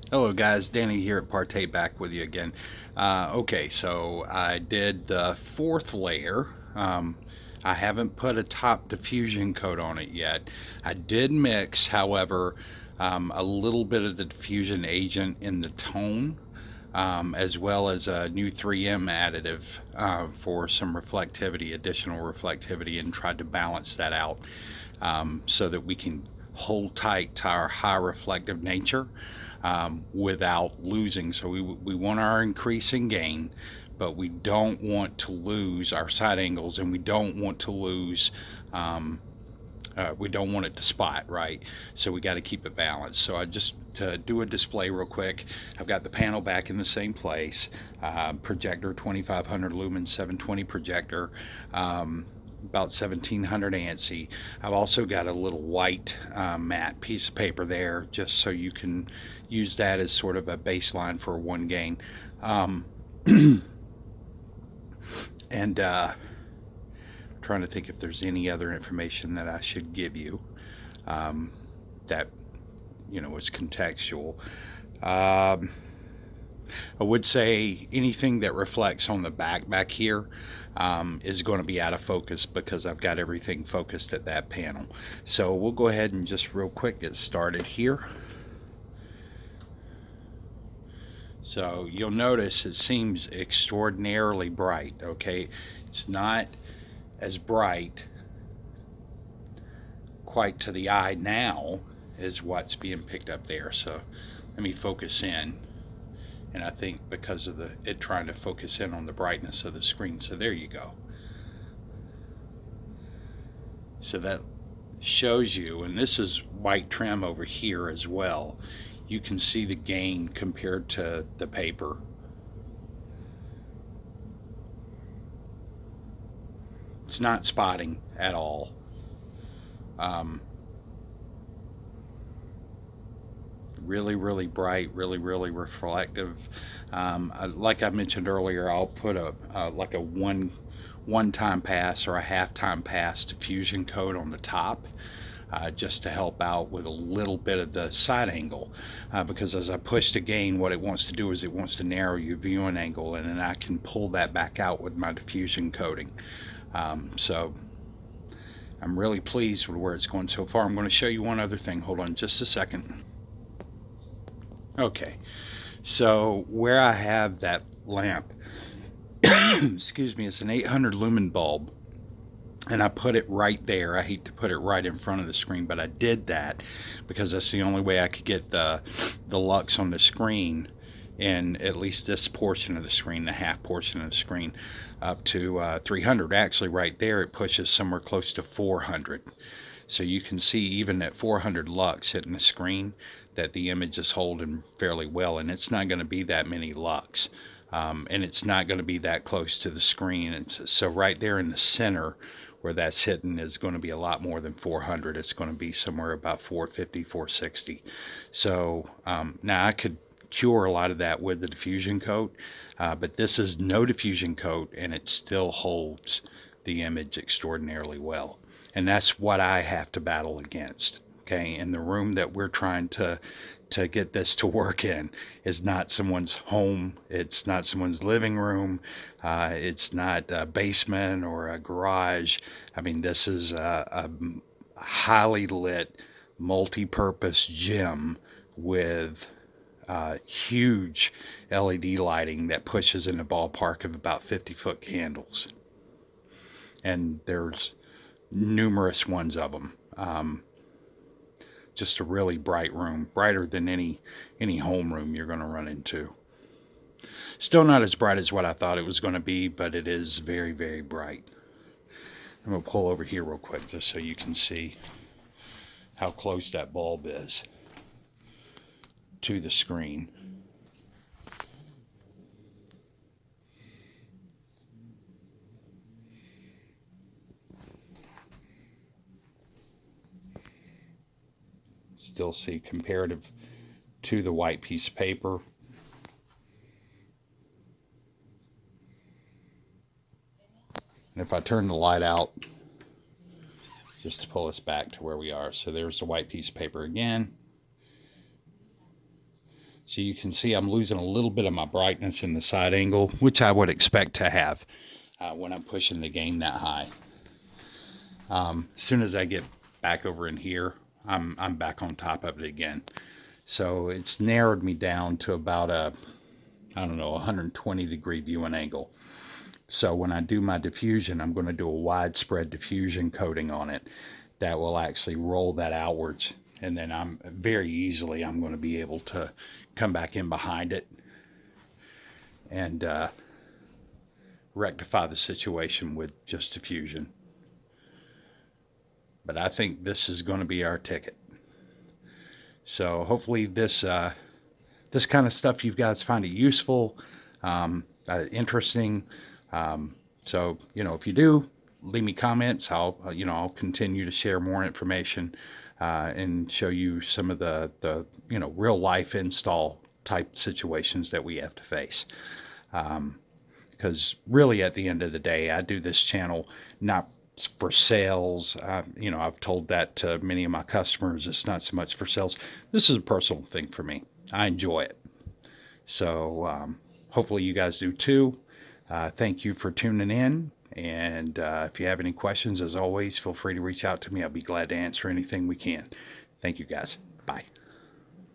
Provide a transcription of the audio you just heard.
Hello guys, Danny here at ParTay back with you again. Okay, so I did the fourth layer. I haven't put a top diffusion coat on it yet. I did mix, however, a little bit of the diffusion agent in the tone, as well as a new 3M additive for some reflectivity, additional reflectivity, and tried to balance that out so that we can hold tight to our high reflective nature without losing. So we want our increasing gain, but we don't want to lose our side angles, and we don't want to lose. We don't want it to spot, right? So we got to keep it balanced. So I just to do a display real quick. I've got the panel back in the same place. Projector 2500 lumen 720 projector. About 1700 ANSI. I've also got a little white matte piece of paper there just so you can use that as sort of a baseline for one gain. And trying to think if there's any other information that I should give you that is contextual. I would say anything that reflects on the back here is going to be out of focus because I've got everything focused at that panel. So we'll go ahead and just real quick get started here. So you'll notice it seems extraordinarily bright. Okay, it's not as bright quite to the eye now as what's being picked up there. So let me focus in. And I think because of it trying to focus in on the brightness of the screen. So there you go. So that shows you, and this is white trim over here as well. You can see the gain compared to the paper. It's not spotting at all. Really bright, really reflective. Like I mentioned earlier, I'll put a like a one time pass or a half time pass diffusion coat on the top. Just to help out with a little bit of the side angle, because as I push the gain, what it wants to do is it wants to narrow your viewing angle, and then I can pull that back out with my diffusion coating. So I'm really pleased with where it's going so far. I'm going to show you one other thing. Hold on just a second. Okay, so where I have that lamp, excuse me, it's an 800 lumen bulb, and I put it right there. I hate to put it right in front of the screen, but I did that because that's the only way I could get the lux on the screen, in at least this portion of the screen, the half portion of the screen, up to 300. Actually, right there, it pushes somewhere close to 400. So you can see even at 400 lux hitting the screen that the image is holding fairly well, and it's not going to be that many lux. And it's not going to be that close to the screen. And so right there in the center where that's hitting is going to be a lot more than 400. It's going to be somewhere about 450, 460. So now I could cure a lot of that with the diffusion coat, but this is no diffusion coat, and it still holds the image extraordinarily well. And that's what I have to battle against. Okay, in the room that we're trying to get this to work in is not someone's home. It's not someone's living room. It's not a basement or a garage. I mean, this is a highly lit, multi-purpose gym with huge LED lighting that pushes in the ballpark of about 50-foot candles. And there's numerous ones of them. Just a really bright room, brighter than any home room you're going to run into. Still not as bright as what I thought it was going to be, but it is very bright. I'm going to pull over here real quick just so you can see how close that bulb is to the screen. Still see comparative to the white piece of paper. And if I turn the light out, just to pull us back to where we are. So there's the white piece of paper again. So you can see I'm losing a little bit of my brightness in the side angle, which I would expect to have when I'm pushing the gain that high. As soon as I get back over in here, I'm back on top of it again. So it's narrowed me down to about a, I don't know, 120 degree viewing angle. So when I do my diffusion, I'm going to do a widespread diffusion coating on it that will actually roll that outwards. And then I'm going to be able to come back in behind it and rectify the situation with just diffusion. But I think this is going to be our ticket. So hopefully this kind of stuff you guys find it useful, interesting. So if you do, leave me comments. I'll continue to share more information and show you some of the real life install type situations that we have to face. Because really, at the end of the day, I do this channel not for sales. I've told that to many of my customers. It's not so much for sales. This is a personal thing for me. I enjoy it. So hopefully you guys do too. Thank you for tuning in. And if you have any questions, as always, feel free to reach out to me. I'll be glad to answer anything we can. Thank you, guys. Bye.